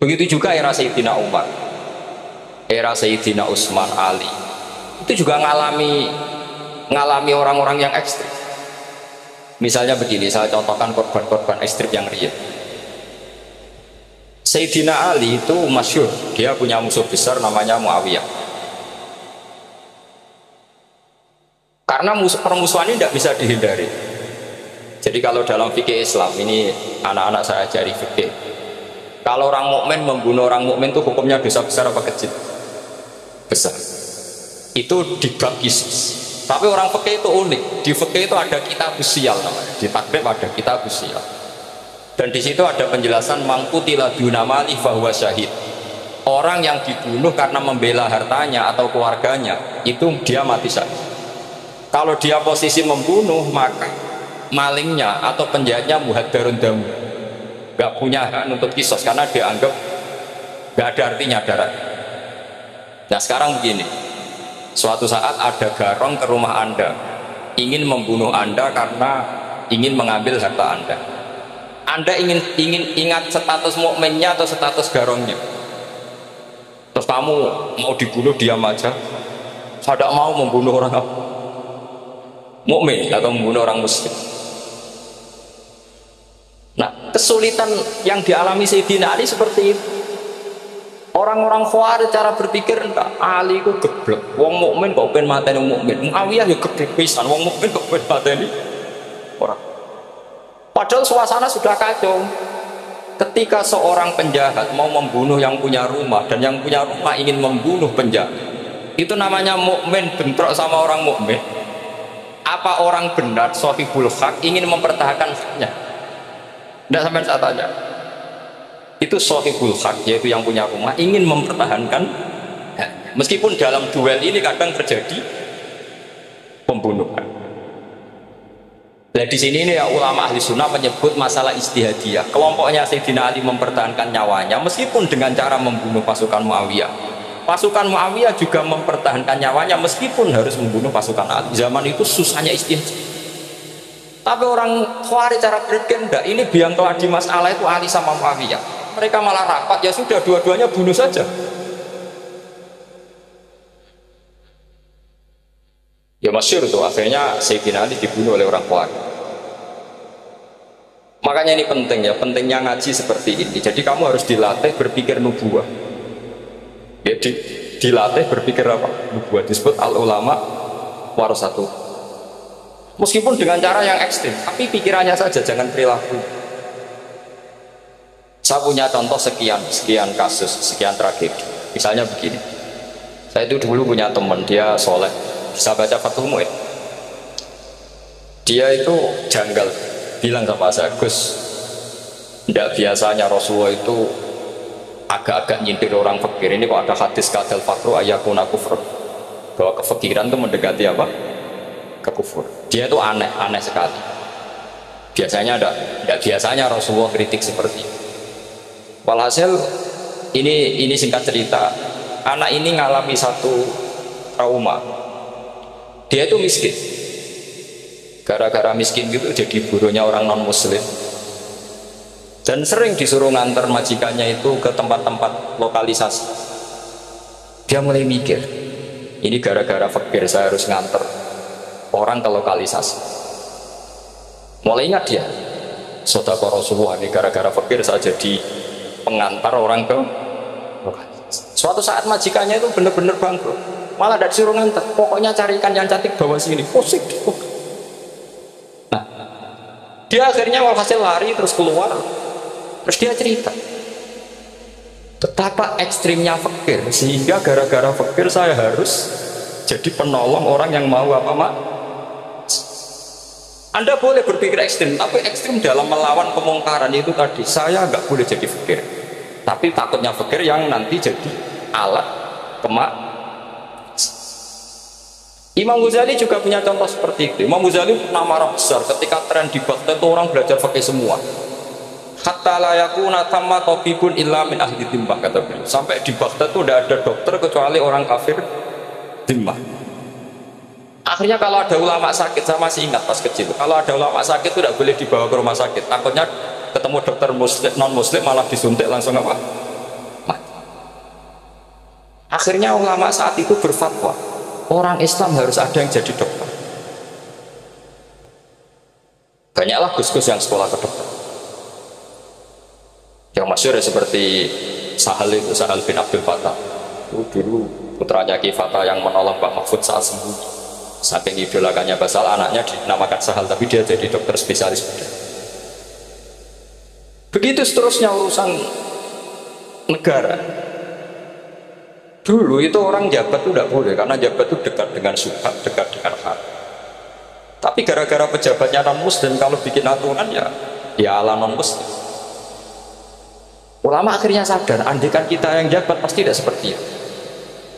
Begitu juga era Sayyidina Umar, era Sayyidina Utsman, Ali, itu juga ngalami orang-orang yang ekstrim. Misalnya begini, saya contohkan korban-korban ekstrim yang real. Sayyidina Ali itu masyhur, dia punya musuh besar namanya Muawiyah. Karena permusuhan ini tidak bisa dihindari. Jadi kalau dalam fikih Islam, ini anak-anak saya ajari fikih, kalau orang mukmin membunuh orang mukmin itu hukumnya dosa besar apa kecil? Besar. Itu di bab qisas. Tapi orang fikih itu unik. Di fikih itu ada kitab usial namanya. Di takrib ada kitab usial. Dan di situ ada penjelasan mangkutila dunamali fahuwa syahid. Orang yang dibunuh karena membela hartanya atau keluarganya, itu dia mati syahid. Kalau dia posisi membunuh, maka malingnya atau penjahatnya muhaddarun damu, gak punya hak untuk kisos karena dianggap gak ada artinya darah. Nah sekarang begini, suatu saat ada garong ke rumah Anda, ingin membunuh Anda karena ingin mengambil harta Anda. Anda ingin ingat status mukminnya atau status garongnya? Terus kamu mau dibunuh diam aja? Saya tidak mau membunuh orang mukmin atau membunuh orang muslim. Nah, kesulitan yang dialami Sayyidina Ali seperti itu. Orang-orang Khawarij cara berpikir, Ali itu geblek, wong mukmin kok pengen mateni mukmin. Muawiyah ya geblek pisan, wong mukmin kok pengen mateni orang. Padahal suasana sudah kacau. Ketika seorang penjahat mau membunuh yang punya rumah dan yang punya rumah ingin membunuh penjahat, itu namanya mukmin bentrok sama orang mukmin. Apa orang benar sahibul haq ingin mempertahankan haknya? Tidak sampai saya tanya. Itu sahibul haq, yaitu yang punya rumah ingin mempertahankan hak. Meskipun dalam duel ini kadang terjadi pembunuhan. Nah di sini ini ya, ulama ahli sunnah menyebut masalah ijtihadiyah. Kelompoknya Sayyidina Ali mempertahankan nyawanya meskipun dengan cara membunuh pasukan Muawiyah. Pasukan Muawiyah juga mempertahankan nyawanya meskipun harus membunuh pasukan Ali. Zaman itu susahnya ijtihad. Tapi orang Khawarij cara berpikir enggak, ini biang keladi masalah itu Ali sama Muawiyah. Mereka malah rapat, ya sudah dua-duanya bunuh saja. Ya masyhur tuh, akhirnya Sayyidina Ali dibunuh oleh orang Khawarij. Makanya ini penting ya, pentingnya ngaji seperti ini. Jadi kamu harus dilatih berpikir nubuwah. Ya, dilatih berpikir apa? Nubuwah. Disebut al-ulama warasatu. Meskipun dengan cara yang ekstrim, tapi pikirannya saja, jangan perilaku. Saya punya contoh sekian kasus, sekian tragedi. Misalnya begini, saya itu dulu punya teman, dia soleh, bisa baca Fathul Mu'in. Dia itu janggal, bilang sama saya, Gus, tidak biasanya Rasulullah itu agak-agak nyindir orang fakir. Ini kok ada hadis kadal fakru ayakuna kufur, bahwa kefakiran itu mendekati apa? Kekufur. Dia itu aneh sekali. Biasanya tidak biasanya Rasulullah kritik seperti itu. Walhasil ini singkat cerita, anak ini ngalami satu trauma. Dia itu miskin. Gara-gara miskin gitu jadi burunya orang non muslim. Dan sering disuruh nganter majikannya itu ke tempat-tempat lokalisasi. Dia mulai mikir, ini gara-gara fakir saya harus nganter orang ke lokalisasi. Mulai ingat dia, sedekah Rasulullah ini gara-gara fakir saya jadi pengantar orang ke lokalisasi. Suatu saat majikannya itu benar-benar bangkrut, malah tidak disuruh nganter, pokoknya carikan yang cantik bawa sini. Pusing. Nah, dia akhirnya walhasil lari terus keluar, terus dia cerita betapa ekstrimnya fakir, sehingga gara-gara fakir saya harus jadi penolong orang yang mau apa mak. Anda boleh berpikir ekstrim, tapi ekstrim dalam melawan kemungkaran itu tadi. Saya nggak boleh jadi fakir, tapi takutnya fakir yang nanti jadi alat kemak. Imam Ghazali juga punya contoh seperti itu. Imam Ghazali pernah marah besar ketika tren di Baghdad itu orang belajar fakir semua. Hatta la yakuna thamma tabibun illa min ahli dhimmah, kata beliau. Sampai di Baghdad itu tidak ada dokter kecuali orang kafir dhimmah. Akhirnya kalau ada ulama sakit, saya masih ingat pas kecil, kalau ada ulama sakit itu tidak boleh dibawa ke rumah sakit, takutnya ketemu dokter muslim, non muslim malah disuntik langsung apa? Akhirnya ulama saat itu berfatwa, orang Islam harus ada yang jadi dokter. Banyaklah gus-gus yang sekolah ke dokter. Yang masyhur seperti Sahal bin Abdul Fattah. Dulu putranya Ki Fattah yang menolong Pak Mahfud saat sembuh. Saking idolakannya Basal, anaknya dinamakan Sahal, tapi dia jadi dokter spesialis bedah. Begitu seterusnya urusan negara. Dulu itu orang jabat itu tidak boleh, karena jabat itu dekat dengan syubhat, dekat dengan hak. Tapi gara-gara pejabatnya non muslim, kalau bikin aturan ya ala non muslim. Ulama akhirnya sadar, andikan kita yang jabat pasti tidak seperti itu.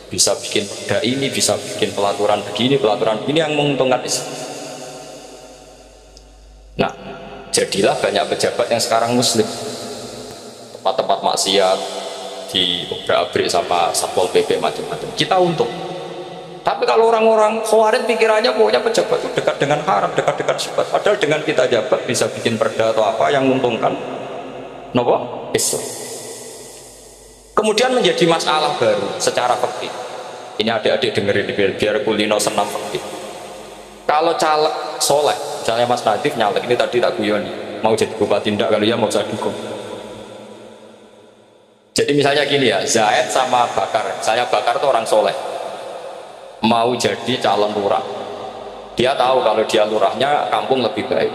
Bisa bikin perda ini, bisa bikin pelaturan begini yang menguntungkan Islam. Nah, jadilah banyak pejabat yang sekarang muslim. Tempat-tempat maksiat di obrak-abrik sama Satpol PP macam-macam. Kita untung. Tapi kalau orang-orang khawarij pikirannya pokoknya pejabat itu dekat dengan haram, dekat-dekat syubhat. Padahal dengan kita jabat bisa bikin perda atau apa yang menguntungkan Islam. Kemudian menjadi masalah baru secara fikih. Ini adik-adik dengerin biar kulino senam fikih. Kalau caleg soleh, misalnya Mas Nadif nyalek, ini tadi tak guyoni, mau jadi bupati tidak, kalau ya mau saya dukung. Jadi misalnya gini ya, Zaid sama Bakar, saya Bakar itu orang soleh, mau jadi calon lurah. Dia tahu kalau dia lurahnya kampung lebih baik.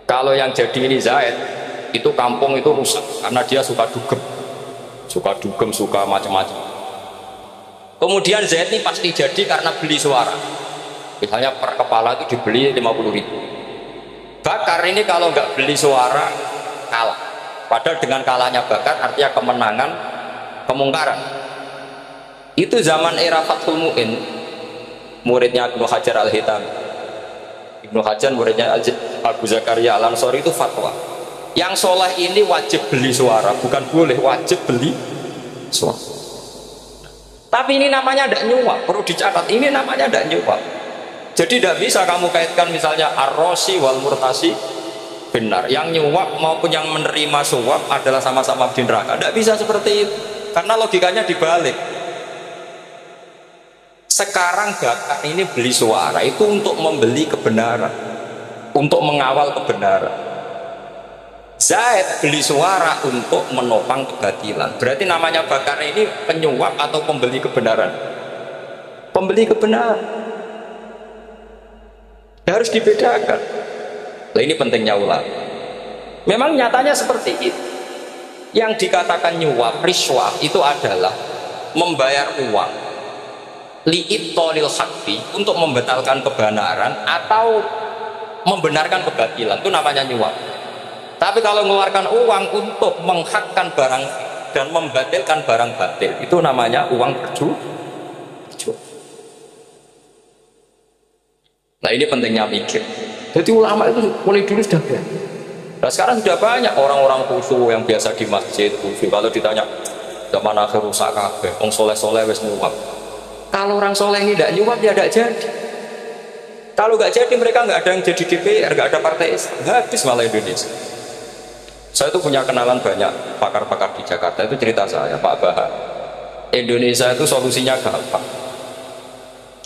Kalau yang jadi ini Zaid, itu kampung itu rusak karena dia suka dugem, suka macam-macam. Kemudian Zaid ini pasti jadi karena beli suara. Misalnya per kepala itu dibeli 50.000. Bakar ini kalau nggak beli suara kalah. Padahal dengan kalahnya Bakar artinya kemenangan, kemungkaran. Itu zaman era Fathul Mu'in, muridnya Ibnu Hajar Al-Hitami. Ibnu Hajar muridnya Abu Zakaria Al-Ansori itu fatwa, yang soleh ini wajib beli suara, bukan boleh, wajib beli suara. Tapi ini namanya tidak nyuap, perlu dicatat, ini namanya tidak nyuap. Jadi tidak bisa kamu kaitkan misalnya ar-rosi wal murtasi benar, yang nyuap maupun yang menerima suap adalah sama-sama di neraka. Tidak bisa seperti itu, karena logikanya dibalik. Sekarang Bakar ini beli suara itu untuk membeli kebenaran, untuk mengawal kebenaran. Zaid beli suara untuk menopang kebatilan. Berarti namanya Bakar ini penyuap atau pembeli kebenaran? Pembeli kebenaran. Harus dibedakan. Nah, ini pentingnya ulama. Memang nyatanya seperti itu. Yang dikatakan nyuap, riswah itu adalah membayar uang li'ibtolil haqqi, untuk membatalkan kebenaran atau membenarkan kebatilan, itu namanya nyuap. Tapi kalau mengeluarkan uang untuk menghakkan barang dan membatalkan barang batil, itu namanya uang berjual. Nah, ini pentingnya mikir. Jadi ulama itu mulai dulu sudah ada. Nah, sekarang sudah banyak orang-orang khusyuk yang biasa di masjid khusyuk. Kalau ditanya zaman akhir rusak kabeh, wong soleh-soleh wis nyuap. Kalau orang soleh ini tidak nyuap, ya tidak jadi. Kalau nggak jadi, mereka nggak ada yang jadi DPR, nggak ada partai Islam, habis malah Indonesia. Saya itu punya kenalan banyak pakar-pakar di Jakarta, itu cerita saya, Pak Bahar. Indonesia itu solusinya gampang.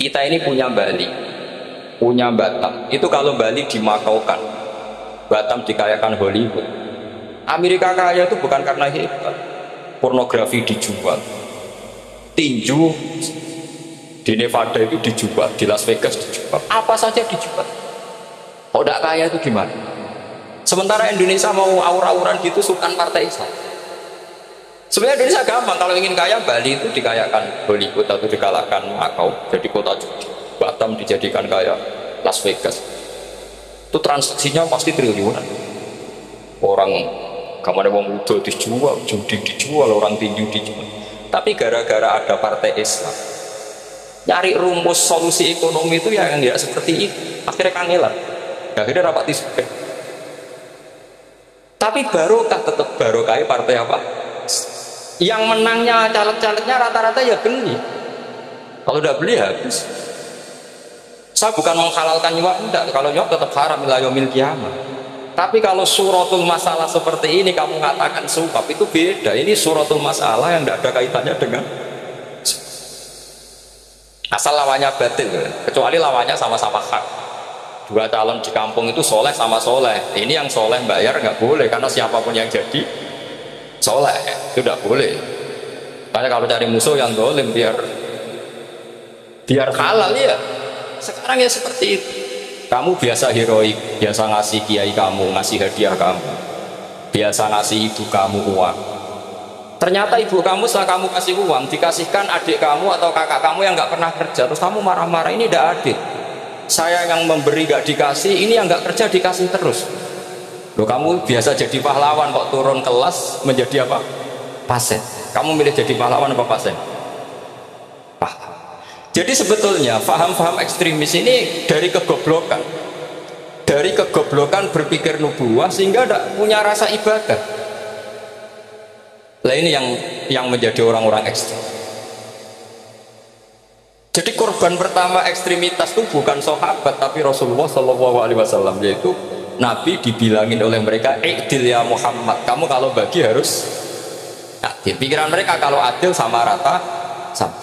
Kita ini punya Bali, punya Batam. Itu kalau Bali dimakaukan, Batam dikayakan Hollywood. Amerika kaya itu bukan karena hebat, pornografi dijual, tinju di Nevada itu dijual, di Las Vegas dijual, apa saja dijual. Kalau tidak kaya itu gimana? Sementara Indonesia mau aur-auran gitu, sultan partai Islam. Sebenarnya Indonesia gampang, kalau ingin kaya Bali itu dikayakan Hollywood atau dikalahkan Makau, jadi kota judi. Batam dijadikan kaya Las Vegas. Itu transaksinya pasti triliunan. Orang kamar wong udo dijual, judi dijual, orang tinju dijual. Tapi gara-gara ada partai Islam, nyari rumus solusi ekonomi itu yang tidak seperti itu, akhirnya kangelan, akhirnya rapat isu. Tapi barokah, tetap barokah partai apa? Yang menangnya caleg-calegnya rata-rata ya beli. Kalau tidak beli habis. Saya bukan menghalalkan nyuap, enggak. Kalau nyuap tetap haram ila yaumil qiyamah. Tapi kalau suratul masalah seperti ini kamu mengatakan suap, itu beda. Ini suratul masalah yang tidak ada kaitannya dengan Asal lawannya batil, kecuali lawannya sama-sama hak. Dua calon di kampung itu soleh sama soleh. Ini yang soleh bayar nggak boleh, karena siapapun yang jadi soleh itu tidak boleh. Makanya kalau cari musuh yang dolim biar halal ya. Sekarang ya seperti itu. Kamu biasa heroik, biasa ngasih kiai kamu, ngasih hadiah kamu, biasa ngasih ibu kamu uang. Ternyata ibu kamu setelah kamu kasih uang dikasihkan adik kamu atau kakak kamu yang nggak pernah kerja, terus kamu marah-marah, ini tidak adil. Saya yang memberi nggak dikasih, ini yang nggak kerja dikasih terus. Loh, kamu biasa jadi pahlawan kok turun kelas menjadi apa? Pasien. Kamu milih jadi pahlawan apa pasien? Jadi sebetulnya faham-faham ekstremis ini dari kegoblokan. Dari kegoblokan berpikir nubuwah sehingga tidak punya rasa ibadah. Nah ini yang menjadi orang-orang ekstrem. Jadi korban pertama ekstremitas itu bukan sahabat tapi Rasulullah SAW, yaitu Nabi dibilangin oleh mereka, "I'dil ya Muhammad, kamu kalau bagi harus adil." Pikiran mereka kalau adil sama rata sama.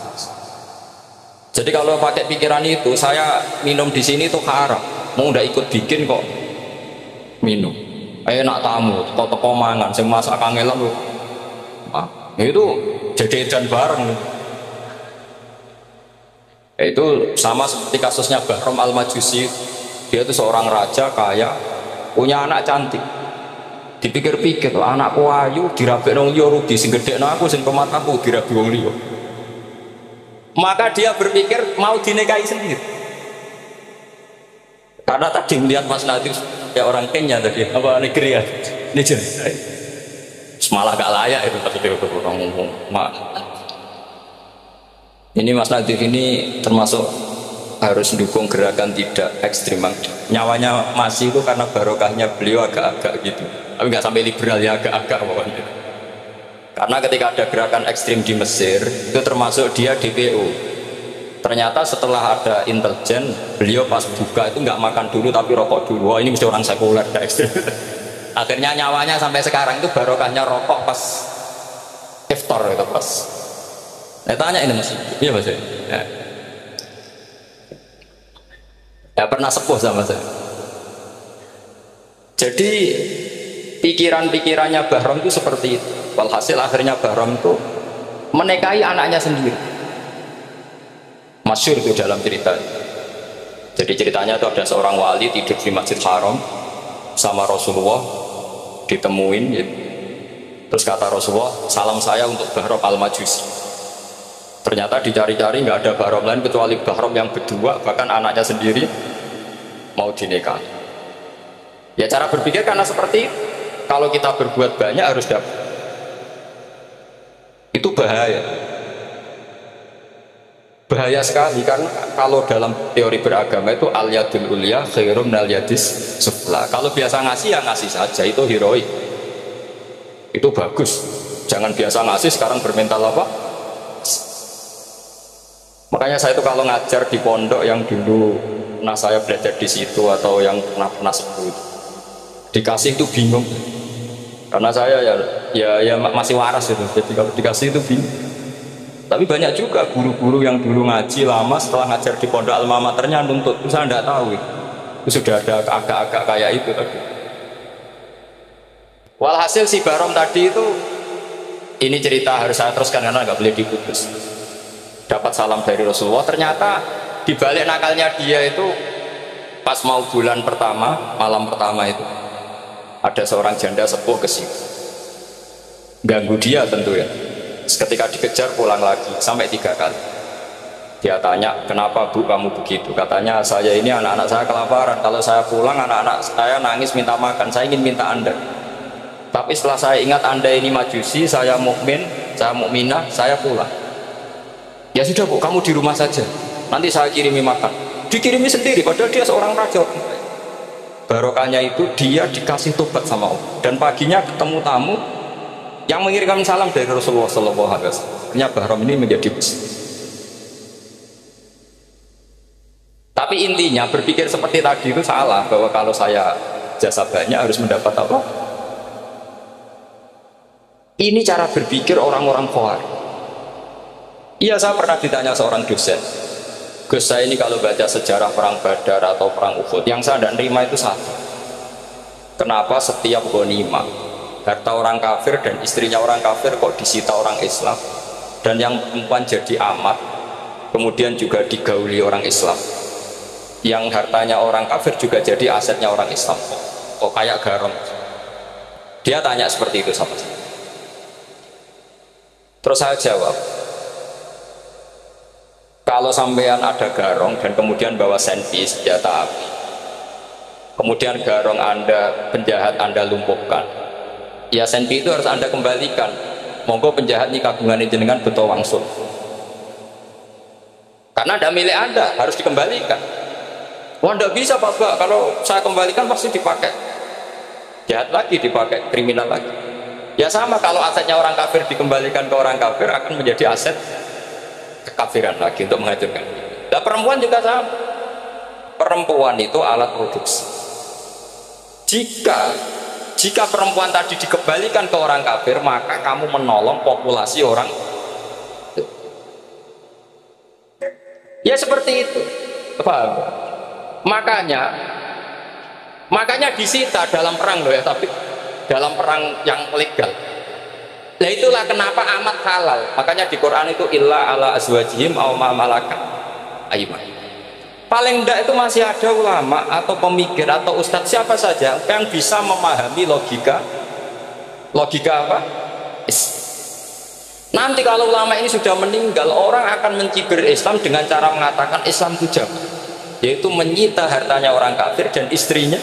Jadi kalau pakai pikiran itu, saya minum di sini itu haram, mau udah ikut bikin kok minum. Enak tamu, toko mangan, sing masak kangelan loh. Itu jajan bareng. Itu sama seperti kasusnya Bahram Al-Majusi. Dia itu seorang raja kaya, punya anak cantik. Dipikir-pikir, anakku ayu dirabi nang liya rugi, sing gedhekno aku sing pemataku dirabi wong liya. Maka dia berpikir mau dinikahi sendiri. Karena tadi melihat Mas Nadir ya orang Kenya tadi, apa negeri ya, Niger. Malah gak layak itu tadi orang ngomong. Ini Mas Nadir ini termasuk harus mendukung gerakan tidak ekstrim. Nyawanya masih itu karena barokahnya beliau agak-agak gitu. Tapi nggak sampai liberal ya, agak-agak pokoknya. Karena ketika ada gerakan ekstrim di Mesir, itu termasuk dia DPO. Ternyata setelah ada intelijen, beliau pas buka itu nggak makan dulu tapi rokok dulu. Wah, ini mesti orang sekuler, gak ekstrim. Akhirnya nyawanya sampai sekarang itu barokahnya rokok pas iftar itu pas. Saya tanya ini Mas, iya Mas? Ya pernah sepuh sama saya. Jadi pikiran-pikirannya Bahram itu seperti itu. Walhasil akhirnya Bahram itu menikahi anaknya sendiri. Masyhur itu dalam cerita. Jadi ceritanya itu ada seorang wali tidur di Masjid Haram sama Rasulullah, ditemuin gitu. Terus kata Rasulullah, salam saya untuk Bahram Al-Majusi. Ternyata dicari-cari nggak ada Bahram lain kecuali Bahram yang berdua, bahkan anaknya sendiri mau dinikahi. Ya cara berpikir karena seperti itu. Kalau kita berbuat banyak harus dapat. Itu bahaya. Bahaya sekali karena kalau dalam teori beragama itu al-yadul ulya khairum minal yadis sufla. Kalau biasa ngasih ya ngasih saja, itu heroik. Itu bagus. Jangan biasa ngasih sekarang bermental apa? Makanya saya itu kalau ngajar di pondok yang dulu saya belajar di situ atau yang pernah sebut dikasih itu bingung karena saya ya masih waras itu, jadi kalau dikasih itu bingung. Tapi banyak juga guru-guru yang dulu ngaji lama setelah ngajar di pondok alma maternya nuntut, saya tidak tahu itu sudah ada agak-agak kayak itu tadi. Walhasil si Bahram tadi itu, ini cerita harus saya teruskan karena nggak boleh diputus. Dapat salam dari Rasulullah, ternyata di balik nakalnya dia itu pas mau bulan pertama, malam pertama itu ada seorang janda sepuh ke sini, ganggu dia tentu ya. Ketika dikejar pulang lagi sampai 3 kali. Dia tanya, kenapa Bu kamu begitu? Katanya, saya ini anak-anak saya kelaparan. Kalau saya pulang anak-anak saya nangis minta makan. Saya ingin minta Anda. Tapi setelah saya ingat Anda ini majusi, saya mukmin, saya mukminah, saya pulang. Ya sudah Bu, kamu di rumah saja. Nanti saya kirimi makan. Dikirimi sendiri, padahal dia seorang raja. Barokahnya itu dia dikasih tobat sama Allah. Dan paginya ketemu tamu yang mengirimkan salam dari Rasulullah SAW. Akhirnya Bahram ini menjadi besi. Tapi intinya berpikir seperti tadi itu salah, bahwa kalau saya jasa banyak harus mendapat apa? Ini cara berpikir orang-orang Khawarij. Iya, saya pernah ditanya seorang dosen, Gus, saya ini kalau baca sejarah perang Badar atau perang Uhud, yang saya tidak nerima itu satu. Kenapa setiap ghanimah harta orang kafir dan istrinya orang kafir kok disita orang Islam, dan yang perempuan jadi amat, kemudian juga digauli orang Islam, yang hartanya orang kafir juga jadi asetnya orang Islam, kok kayak garong. Dia tanya seperti itu sama saya. Terus saya jawab, kalau sampean ada garong dan kemudian bawa senpi senjata api, kemudian garong Anda, penjahat Anda lumpuhkan, ya senpi itu harus Anda kembalikan. Monggo penjahat ini kagungan jenengan beto wangsul, karena ada milik Anda, harus dikembalikan. Wah, tidak bisa Pak, kalau saya kembalikan pasti dipakai jahat lagi, dipakai kriminal lagi. Ya sama, kalau asetnya orang kafir dikembalikan ke orang kafir akan menjadi aset kekafiran lagi untuk menghancurkan. Nah, perempuan juga sama. Perempuan itu alat produksi. Jika perempuan tadi dikembalikan ke orang kafir, maka kamu menolong populasi orang. Ya seperti itu. Paham? Makanya disita dalam perang loh ya, tapi dalam perang yang legal. Nah itulah kenapa amat halal. Makanya di Quran itu illa ala azwajihim aw ma malakat ayman. Paling enggak itu masih ada ulama atau pemikir atau ustadz siapa saja yang bisa memahami logika apa? Nanti kalau ulama ini sudah meninggal, orang akan mencibir Islam dengan cara mengatakan Islam itu jamak, yaitu menyita hartanya orang kafir dan istrinya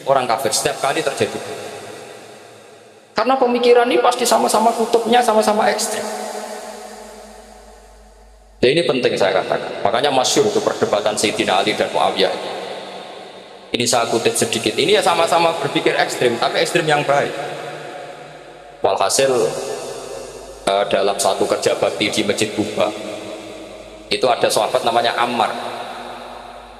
orang kafir. Setiap kali terjadi, karena pemikiran ini pasti sama-sama kutubnya sama-sama ekstrim. Ya ini penting saya katakan. Makanya masyhur itu perdebatan Sayyidina Ali dan Muawiyah. Ini saya kutip sedikit. Ini ya sama-sama berpikir ekstrim, tapi ekstrim yang baik. Walhasil dalam satu kerja bakti di Masjid Kuba itu ada sahabat namanya Ammar.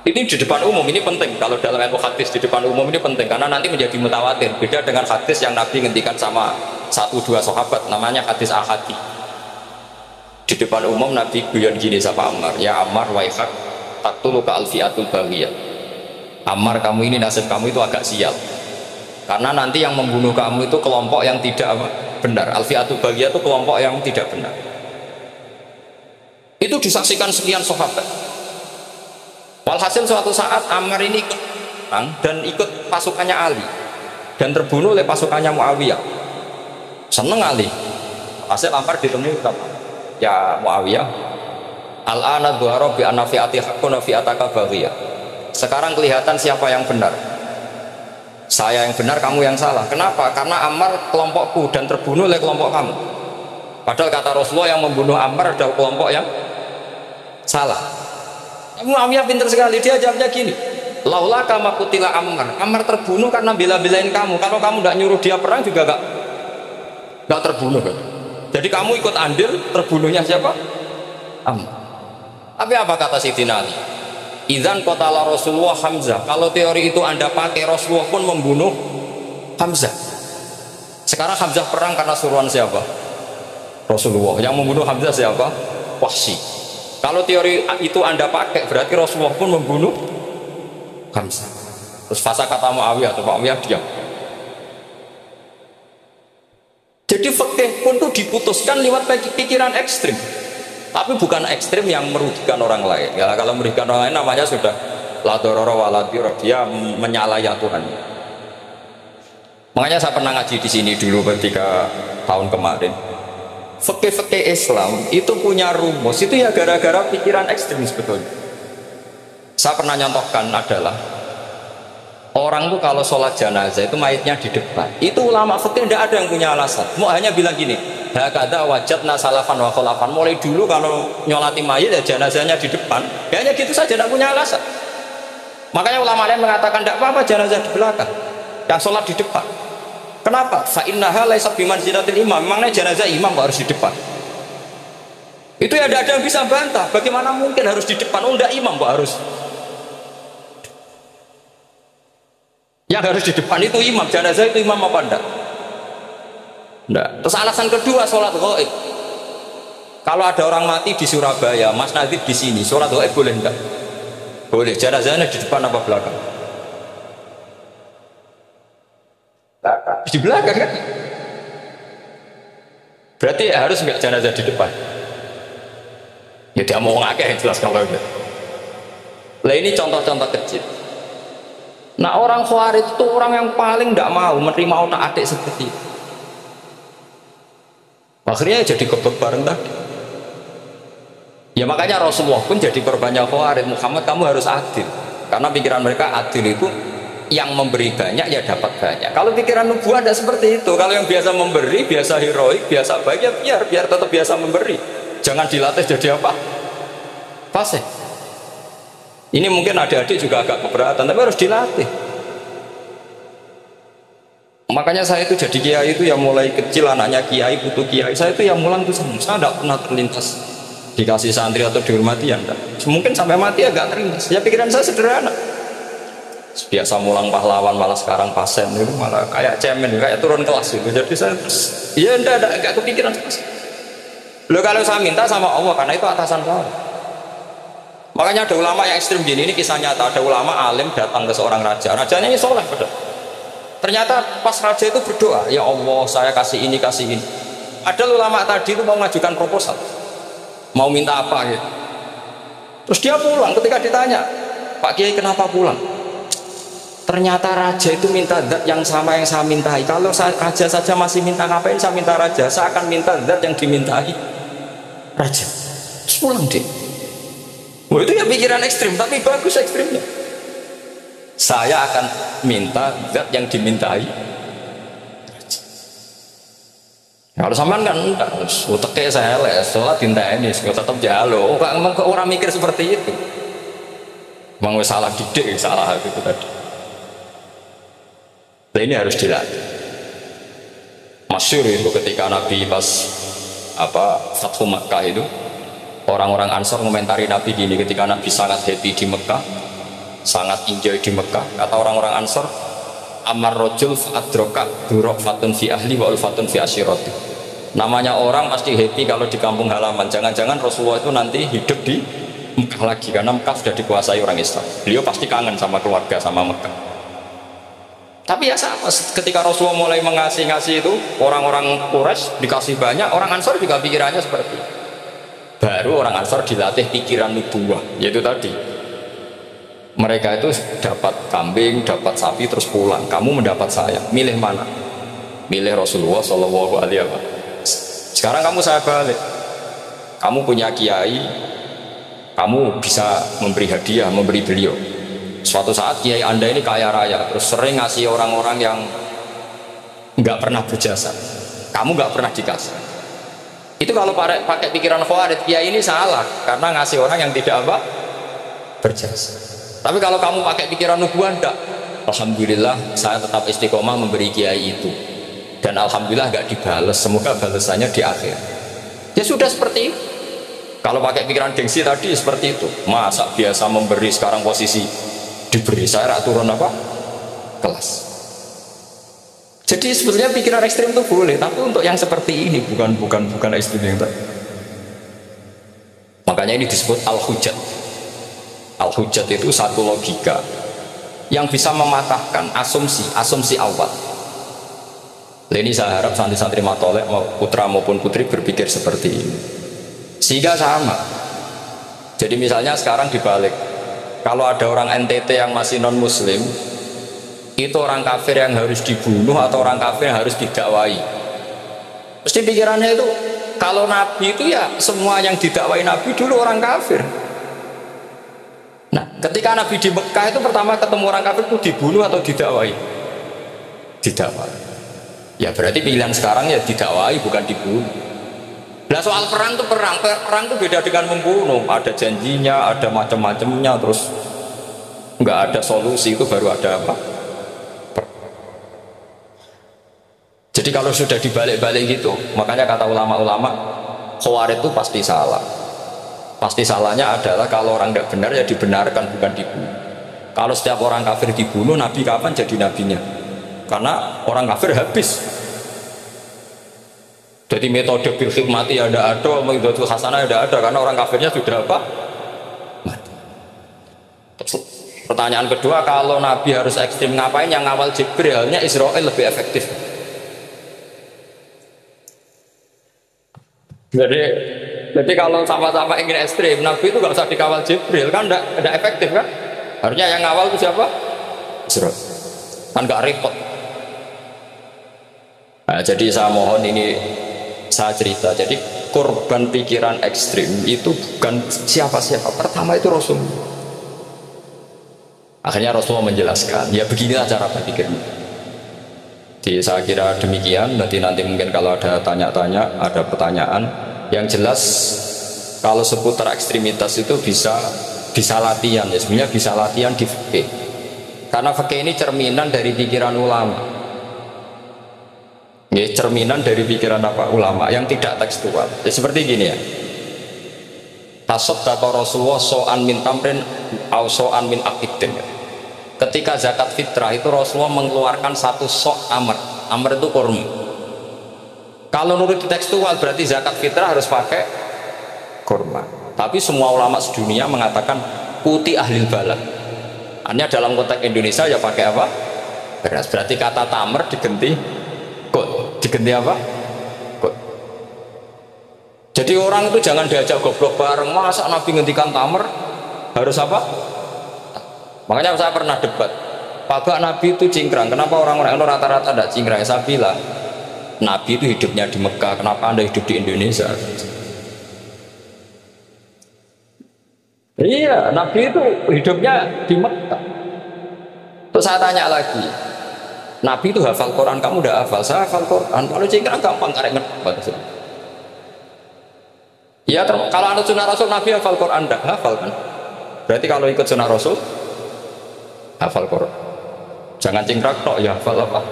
Ini di depan umum, ini penting. Kalau dalam ilmu hadis di depan umum ini penting, karena nanti menjadi mutawatir. Beda dengan hadis yang Nabi ngendikan sama 1-2 sahabat, namanya hadis ahadi. Di depan umum Nabi guyon gini sama Ammar, ya Ammar waihak taktulu ka alfiatul baghiyah. Ammar, kamu ini nasib kamu itu agak sial, karena nanti yang membunuh kamu itu kelompok yang tidak benar. Alfiatul baghiyah itu kelompok yang tidak benar. Itu disaksikan sekian sahabat. Walhasil suatu saat Ammar ini ikut dan ikut pasukannya Ali dan terbunuh oleh pasukannya Muawiyah. Seneng Ali. Hasil Ammar ditemui sama, ya Muawiyah, al-ana dhuhara bi anna fi'ati haqqun wa fi'ataka baghiyah. Sekarang kelihatan siapa yang benar. Saya yang benar, kamu yang salah. Kenapa? Karena Ammar kelompokku dan terbunuh oleh kelompok kamu. Padahal kata Rasulullah yang membunuh Ammar adalah kelompok yang salah. Muawiyah pintar sekali, dia jawabnya gini, laula kama kutila Ammar. Ammar terbunuh karena bela-belain kamu. Kalau kamu tidak nyuruh dia perang juga gak terbunuh. Jadi kamu ikut andil terbunuhnya siapa? Ammar. Tapi apa kata Sayyidina Ali? Idzan qatala Rasulullah Hamzah. Kalau teori itu Anda pakai, Rasulullah pun membunuh Hamzah. Sekarang Hamzah perang karena suruhan siapa? Rasulullah. Yang membunuh Hamzah siapa? Wahsy. Kalau teori itu Anda pakai, berarti Rasulullah pun membunuh Hamzah. Terus fasa kata Muawiyah, atau Muawiyah diam. Jadi fikih pun itu diputuskan lewat pikiran ekstrim, tapi bukan ekstrim yang merugikan orang lain. Ya, kalau merugikan orang lain namanya sudah la dororo wa la diror, dia menyalahi aturan. Makanya saya pernah ngaji di sini dulu ketika tahun kemarin. Fikih Islam itu punya rumus, itu ya gara-gara pikiran ekstrim sebetulnya. Saya pernah nyontohkan adalah orang tuh kalau sholat jenazah itu mayitnya di depan, itu ulama fikih tidak ada yang punya alasan, mau hanya bilang gini, hakadha wajadna salafan wa khalafan. Mulai dulu kalau nyolati mayit ya jenazahnya di depan, ya hanya gitu saja, tidak punya alasan. Makanya ulama lain mengatakan tidak apa-apa jenazah di belakang, yang sholat di depan. Kenapa? Fa innaha laysat bimanzilatil imam. Memangnya jenazah imam harus di depan? Itu ya ada yang bisa bantah. Bagaimana mungkin harus di depan? Oh enggak, imam kok harus. Yang harus di depan itu imam, jenazah itu imam apa enggak? Enggak. Terus alasan kedua sholat ghaib. Kalau ada orang mati di Surabaya, Mas Nadif di sini, sholat gaib boleh enggak? Boleh. Jenazahnya di depan apa belakang? Di belakang kan? Berarti harus enggak jenazah di depan? Ya dia mau ngakeh yang jelas kalau itu. Lah ini contoh-contoh kecil. Nah orang Khawarij itu orang yang paling tidak mau menerima otak-atik seperti itu. Akhirnya jadi kebek bareng tadi. Ya makanya Rasulullah pun jadi korbannya Khawarij. Muhammad kamu harus adil. Karena pikiran mereka adil itu yang memberi banyak ya dapat banyak. Kalau pikiran nubuah tidak seperti itu. Kalau yang biasa memberi, biasa heroik, biasa baik ya biar tetap biasa memberi. Jangan dilatih jadi apa? Fasih. Ini mungkin adik-adik juga agak keberatan, tapi harus dilatih. Makanya saya itu jadi kiai itu ya mulai kecil anaknya kiai, putu kiai. Saya itu yang mulang itu saya tidak pernah terlintas dikasih santri atau dihormati ya enggak. Mungkin sampai mati agak terlintas. Ya pikiran saya sederhana. Biasa mulang pahlawan malah sekarang pasien itu malah kayak cemen, kayak turun kelas gitu. Jadi saya ya enggak kepikiran. Loh kalau saya minta sama Allah karena itu atasan saya. Makanya ada ulama yang ekstrim gini, ini kisah nyata. Ada ulama alim datang ke seorang raja. Rajanya ini soleh betul. Ternyata pas raja itu berdoa, ya Allah saya kasih ini kasih ini. Ada ulama tadi itu mau mengajukan proposal, mau minta apa gitu. Terus dia pulang ketika ditanya, Pak Kiai kenapa pulang? Ternyata raja itu minta zat yang sama yang saya mintai. Kalau raja saja masih minta, ngapain saya minta raja? Saya akan minta zat yang dimintai raja. Terus pulang dia. Wah itu ya pikiran ekstrim, tapi bagus ekstrimnya. Saya akan minta zat yang dimintai. Kalau sampean kan enggak, uteknya saya les, sholat tinta ini, tetap jalo. Orang mikir seperti itu. Memang salah didik, salah itu tadi. Nah, ini harus dilatih. Masyhur itu ketika Nabi pas Fathu Makkah itu, orang-orang Ansor komentari Nabi gini ketika Nabi sangat happy di Mekah, sangat enjoy di Mekah. Kata orang-orang Ansor, amar rojul fa'adroka durok fatun fi ahli wa ulfatun fi asyirati. Namanya orang pasti happy kalau di kampung halaman. Jangan-jangan Rasulullah itu nanti hidup di Mekah lagi karena Mekah sudah dikuasai orang Islam. Beliau pasti kangen sama keluarga, sama Mekah. Tapi ya sama, ketika Rasulullah mulai ngasih itu, orang-orang Quraisy dikasih banyak, orang Ansor juga pikirannya seperti itu. Baru orang Ansor dilatih pikiran nubuwah, yaitu tadi mereka itu dapat kambing, dapat sapi terus pulang. Kamu mendapat saya, milih mana? Milih Rasulullah Shallallahu Alaihi Wasallam. Sekarang kamu saya balik. Kamu punya kiai, kamu bisa memberi hadiah, memberi beliau. Suatu saat kiai Anda ini kaya raya, terus sering ngasih orang-orang yang nggak pernah berjasa. Kamu nggak pernah dikasih. Itu kalau pakai pikiran Khawarij, kiai ini salah karena ngasih orang yang tidak berjasa. Tapi kalau kamu pakai pikiran nubuah, enggak. Alhamdulillah saya tetap istiqomah memberi kiai itu, dan alhamdulillah enggak dibales. Semoga balasannya di akhir. Ya sudah seperti itu. Kalau pakai pikiran gengsi tadi seperti itu. Masa biasa memberi sekarang posisi diberi, saya turun kelas. Jadi sebetulnya pikiran ekstrim itu boleh, tapi untuk yang seperti ini bukan ekstrim yang tadi. Makanya ini disebut al-hujjat. Al-hujjat itu satu logika yang bisa mematahkan asumsi awal. Ini saya harap santri-santri matolek putra maupun putri berpikir seperti ini, sehingga sama. Jadi misalnya sekarang dibalik, kalau ada orang NTT yang masih non muslim, itu orang kafir yang harus dibunuh atau orang kafir yang harus didakwai. Mesti pikirannya itu, kalau Nabi itu ya semua yang didakwai Nabi dulu orang kafir. Nah, ketika Nabi di Mekah itu pertama ketemu orang kafir itu dibunuh atau didakwai? Didakwai. Ya berarti pilihan sekarang ya didakwai bukan dibunuh. Nah soal perang itu perang itu beda dengan membunuh. Ada janjinya, ada macam-macamnya, terus nggak ada solusi, itu baru ada apa? Jadi kalau sudah dibalik-balik gitu, makanya kata ulama-ulama, Khawarij itu pasti salah. Pasti salahnya adalah kalau orang tidak benar ya dibenarkan, bukan dibunuh. Kalau setiap orang kafir dibunuh, Nabi kapan jadi nabinya? Karena orang kafir habis. Jadi metode bil hikmati ya tidak ada, metode hasanah ya tidak ada, karena orang kafirnya sudah apa? Mati. Pertanyaan kedua, kalau Nabi harus ekstrim ngapain? Yang ngawal Jibril, halnya Israel lebih efektif. Jadi kalau sama-sama ingin ekstrim, Nabi itu nggak usah dikawal Jibril, kan tidak efektif kan? Harusnya yang ngawal itu siapa? Israel. Kan nggak repot. Nah, jadi saya mohon ini saya cerita. Jadi korban pikiran ekstrim itu bukan siapa-siapa. Pertama itu Rasul. Akhirnya Rasulullah menjelaskan, ya beginilah cara berpikir. Jadi saya kira demikian. Nanti mungkin kalau ada tanya-tanya, ada pertanyaan. Yang jelas kalau seputar ekstremitas itu bisa latihan ya. Sebenarnya bisa latihan di fikih. Karena fikih ini cerminan dari pikiran ulama. Ya, cerminan dari pikiran apa ulama yang tidak tekstual. Ya, seperti gini ya. Tasaddaqa Rasulullah so'an min tamrin au so'an min aqidin. Ketika zakat fitrah itu Rasulullah mengeluarkan satu sok amr itu kurma. Kalau menurut tekstual berarti zakat fitrah harus pakai kurma. Tapi semua ulama sedunia mengatakan kuti ahlil balad. Hanya dalam konteks Indonesia ya pakai apa? Beras. Berarti kata tamr diganti kut. Diganti apa? Kut. Jadi orang itu jangan diajak goblok bareng. Masa Nabi ngendikan tamr harus apa? Makanya saya pernah debat, Pak Nabi itu cingkrang, kenapa orang-orang itu rata-rata tidak cingkrang? Saya bilang, Nabi itu hidupnya di Mekah, kenapa Anda hidup di Indonesia? Iya, Nabi itu hidupnya di Mekah. Terus saya tanya lagi, Nabi itu hafal Quran, kamu udah hafal? Saya hafal Quran, kalau cingkrang gampang karek ngerti. Ya, kalau anut sunnah Rasul, Nabi hafal Quran, enggak hafal kan? Berarti kalau ikut sunnah Rasul, hafal Quran. Jangan cingkrak tok ya hafal apa?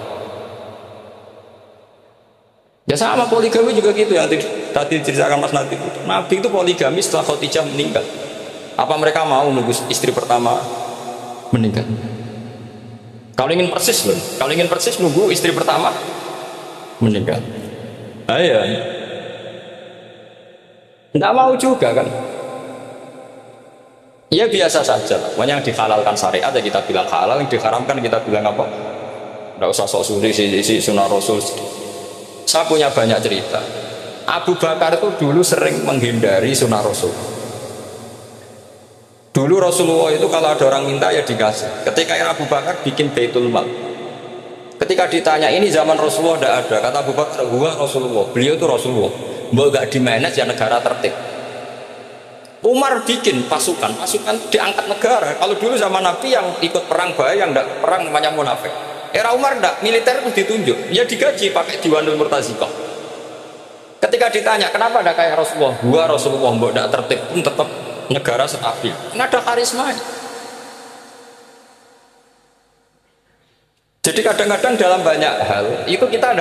Ya sama poligami juga gitu yang tadi diceritakan Mas Nabi. Nabi itu poligami setelah Khadijah meninggal. Apa mereka mau nunggu istri pertama meninggal? Kalau ingin persis nunggu istri pertama meninggal. Iya. Nggak mau juga kan? Ya biasa saja, yang dihalalkan syariat ya kita bilang halal, yang diharamkan kita bilang apa? Nggak usah sok suci si sunnah Rasul. Saya punya banyak cerita. Abu Bakar itu dulu sering menghindari sunnah Rasul. Dulu Rasulullah itu kalau ada orang minta ya dikasih. Ketika Abu Bakar bikin Baitul Mal, ketika ditanya ini zaman Rasulullah tidak ada, kata Abu Bakar, gua Rasulullah, beliau itu Rasulullah, mau gak di-manage ya negara tertib. Umar bikin pasukan diangkat negara. Kalau dulu zaman Nabi yang ikut perang bahaya, yang tidak perang namanya munafik. Era Umar tidak, militer itu ditunjuk, ya digaji pakai Diwanul Murtazikah. Ketika ditanya kenapa tidak kayak Rasulullah, gua Rasulullah mbok tidak tertib pun tetap negara stabil. Nggak ada karisma. Jadi kadang-kadang dalam banyak hal itu kita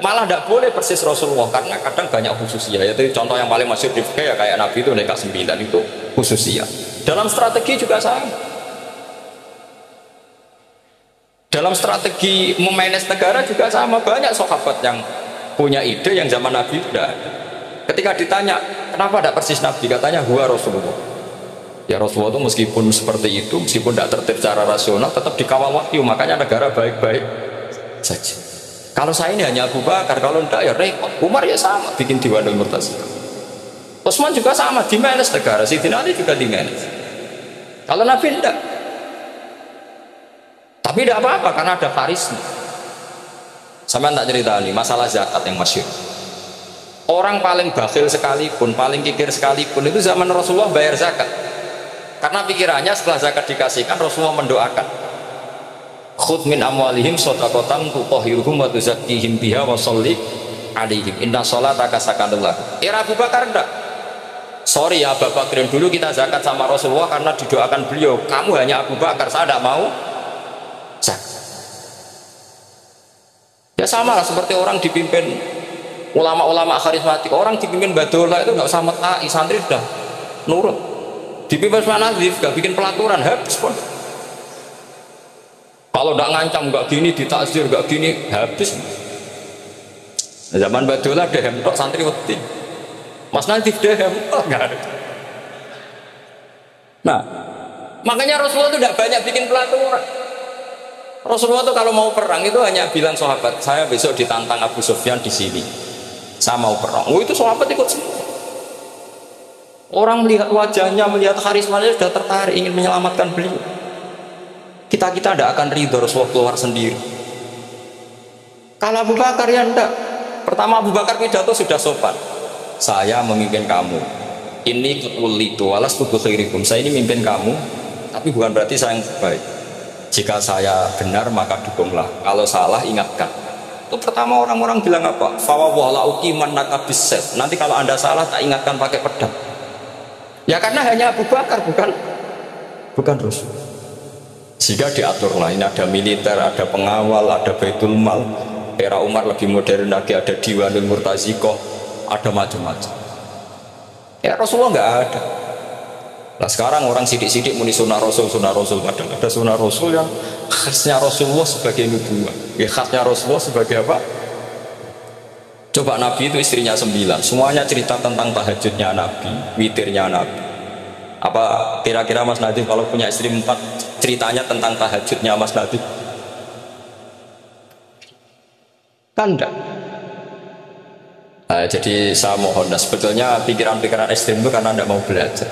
malah tidak boleh persis Rasulullah, karena kadang banyak khususnya. Yaitu contoh yang paling masyhur di fikih ya kayak Nabi itu nekat 9 itu khususnya. Dalam strategi juga sama. Dalam strategi memanage negara juga sama. Banyak sahabat yang punya ide yang zaman Nabi tidak ada. Ketika ditanya kenapa tidak persis Nabi, katanya huwa Rasulullah. Ya Rasulullah itu meskipun seperti itu, meskipun tidak tertib secara rasional, tetap dikawal wahyu, makanya negara baik-baik saja. Kalau saya ini hanya Abu Bakar, kalau tidak ya repot. Umar ya sama, bikin Diwanul Murtazikah. Utsman juga sama, di-manage negara. Sayyidina Ali juga di-manage. Kalau Nabi tidak. Tapi tidak apa-apa, karena ada karisma. Sama tak cerita nih, masalah zakat yang masyhur. Orang paling bakhil sekalipun, paling kikir sekalipun, itu zaman Rasulullah bayar zakat. Karena pikirannya setelah zakat dikasihkan, Rasulullah mendoakan, khudh min amwalihim shadaqatan tutahhiruhum wa tuzakkihim biha wa sholli alaihim inna sholataka sakanun lahum. Era Abu Bakar enggak. Sorry ya Abu Bakar, dulu kita zakat sama Rasulullah karena didoakan beliau. Kamu hanya Abu Bakar, saya tidak mau zakat. Ya sama lah seperti orang dipimpin ulama-ulama karismatik. Orang dipimpin Badullah itu nggak usah metai, santri sudah nurut. Dipimpin Manazif nggak bikin pelaturan, habis pun. Kalau tidak ngancam, nggak gini, ditakzir, nggak gini, habis. Zaman Badola dehem tok santri wedi. Mas Nadif dehem tok enggak ada. Nah, makanya Rasulullah itu tidak banyak bikin pelaturan. Rasulullah itu kalau mau perang itu hanya bilang sahabat, saya besok ditantang Abu Sufyan di sini. Saya mau perang. Oh itu sahabat ikut semua. Orang melihat wajahnya, melihat karismanya sudah tertarik ingin menyelamatkan beliau. Kita tidak akan ridho Rasulullah keluar sendiri. Kalau Abu Bakar ya enggak. Pertama Abu Bakar pidato sudah sopan. Saya memimpin kamu. Ini kulitu walas tubuh khairikum. Saya ini memimpin kamu, tapi bukan berarti saya yang terbaik. Jika saya benar maka dukunglah. Kalau salah ingatkan. Itu pertama orang-orang bilang apa? Fawwala uqiman nakabiset. Nanti kalau Anda salah tak ingatkan pakai pedang. Ya karena hanya Abu Bakar bukan Rasul. Jika diaturlah ini ada militer, ada pengawal, ada baitul mal. Era Umar lebih modern lagi, ada Diwanul Murtazikoh, ada macam-macam. Ya Rasulullah nggak ada. Nah sekarang orang sidik-sidik muni sunnah Rasul, padahal ada sunnah Rasul yang khasnya Rasulullah sebagai nubuwah. Ya khasnya Rasulullah sebagai apa? Coba Nabi itu istrinya 9, semuanya cerita tentang tahajudnya Nabi, witirnya Nabi. Apa kira-kira Mas Nadif kalau punya istri 4 ceritanya tentang tahajudnya Mas Nadif? Kan enggak. Nah, jadi saya mohon, sebetulnya pikiran-pikiran ekstrim itu karena enggak mau belajar.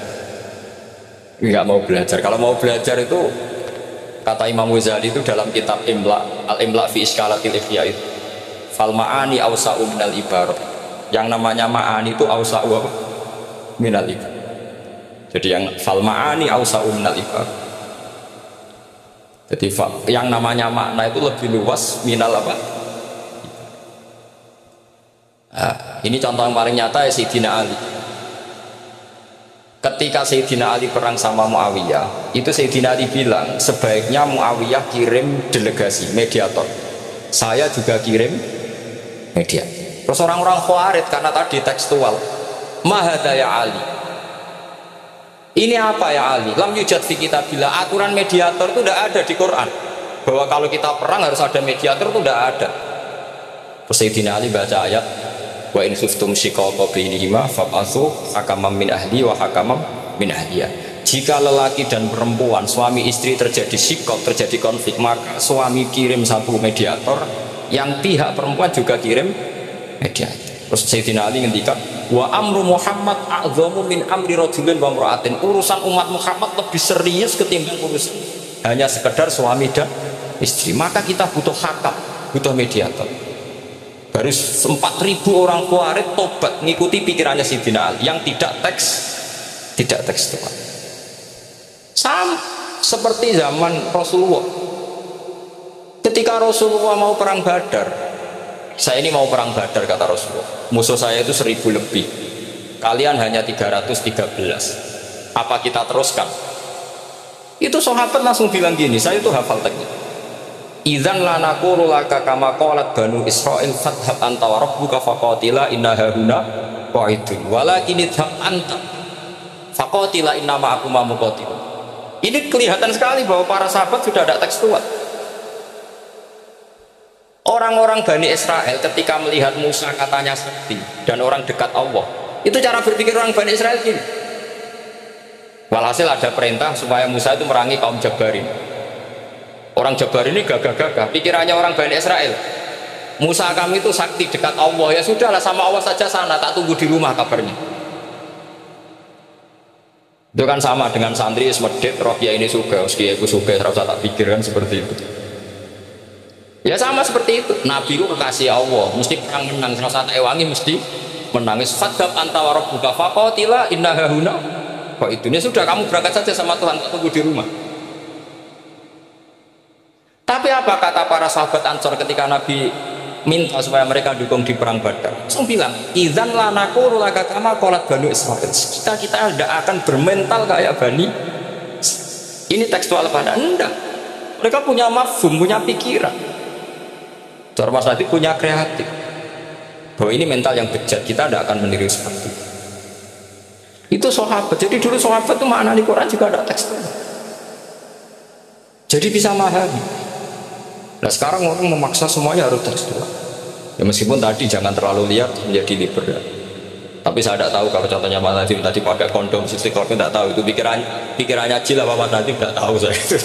Enggak mau belajar. Kalau mau belajar itu kata Imam Ghazali itu dalam kitab Imla, Al-Imla fi Iskalatil Ihya itu. Fal ma'ani awsa'u minal ibarat. Yang namanya ma'ani itu awsa'u apa? Minal ibarat. Jadi yang fal ma'ani awsa'u minal ibarat. Jadi yang namanya makna itu lebih luas minal apa? Nah, ini contoh yang paling nyata ya Sayyidina Ali. Ketika Sayyidina Ali perang sama Muawiyah, itu Sayyidina Ali bilang sebaiknya Muawiyah kirim delegasi mediator. Saya juga kirim media. Terus orang-orang Khawarij karena tadi tekstual, mahada ya Ali. Ini apa ya Ali? Lam yujad fi kitabillah. Aturan mediator itu tidak ada di Quran. Bahwa kalau kita perang harus ada mediator itu tidak ada. Terus Sayyidina Ali baca ayat wa in khiftum shiqaqa bainihima fab'atsu hakaman min ahli wa hakaman min ahliyah. Jika lelaki dan perempuan suami istri terjadi shiqaq, terjadi konflik, maka suami kirim satu mediator, yang pihak perempuan juga kirim mediator. Terus Sayyidina Ali ngendikan wa amru Muhammad a'dhamu min amri rajulin wa imra'atin. Urusan umat Muhammad lebih serius ketimbang urusan hanya sekedar suami dan istri. Maka kita butuh hakam, butuh mediator. Baru 4.000 orang Khawarij tobat ngikuti pikirannya Sayyidina Ali yang tidak tekstual. Sama seperti zaman Rasulullah. Ketika Rasulullah mau perang Badar, saya ini mau perang Badar kata Rasulullah. Musuh saya itu 1.000 lebih. Kalian hanya 313. Apa kita teruskan? Itu sahabat langsung bilang gini, saya itu hafal teknik. Idzan la naqulu laka kama qalat banu Israil fathab anta wa rabbuka faqatila inna haruna qa'idun walakin idhab anta faqatila inna ma'akuma muqatilun. Ini kelihatan sekali bahwa para sahabat sudah ada tekstual. Orang-orang Bani Israel ketika melihat Musa katanya sakti dan orang dekat Allah, itu cara berpikir orang Bani Israel gini. Walhasil ada perintah supaya Musa itu merangi kaum Jabarin. Orang Jabar ini gagah-gagah, pikirannya orang Bani Israel, Musa kami itu sakti dekat Allah, ya sudahlah sama Allah saja sana, tak tunggu di rumah kabarnya. Itu kan sama dengan santri semedit roh ya ini suka, meski aku suka, serasa tak pikirkan seperti itu. Ya sama seperti itu. Nabi itu kekasih Allah, mesti perang menang, serasa tak ewangi mesti menangis. Fadhab anta wa rabbuka faqatila inna hahuna. Kok itu? Ya sudah kamu berangkat saja sama Tuhan, tak tunggu di rumah. Tapi apa kata para sahabat Ansor ketika Nabi minta supaya mereka dukung di perang Badar? Langsung bilang, idzan la naqulu laka kama qalat banu Israil. Kita tidak akan bermental kayak Bani. Ini tekstual pada enggak. Mereka punya mafhum, punya pikiran. Cara Mas Nadif punya kreatif. Bahwa ini mental yang bejat, kita tidak akan meniru seperti itu. Itu sahabat. Jadi dulu sahabat itu makna di Quran juga ada tekstual. Jadi bisa memahami. Nah sekarang orang memaksa semuanya harus tekstual. Ya meskipun tadi jangan terlalu liar menjadi liberal. Tapi saya tidak tahu kalau contohnya Mas Nadiem tadi pakai kondom istiqlal, tidak tahu itu pikirannya Jil apa Mas Nadiem, tidak tahu saya itu.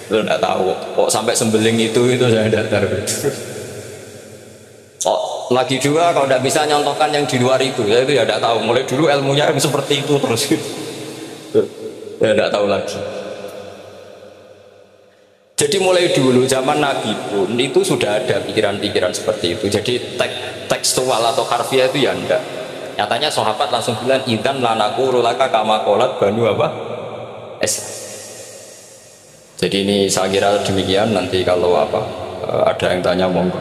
Itu tidak tahu. Kok sampai sembeling itu saya tidak tahu. Oh, lagi juga kalau tidak bisa nyontohkan yang di luar itu, saya itu ya tidak tahu. Mulai dulu ilmunya yang seperti itu terus. Saya tidak tahu lagi. Jadi mulai dulu zaman Nabi pun itu sudah ada pikiran-pikiran seperti itu. Jadi tekstual atau harfiah itu ya enggak. Nyatanya sahabat langsung bilang idzan lanaku laka kama qalat banu apa? Es. Jadi ini saya kira demikian, nanti kalau apa ada yang tanya monggo.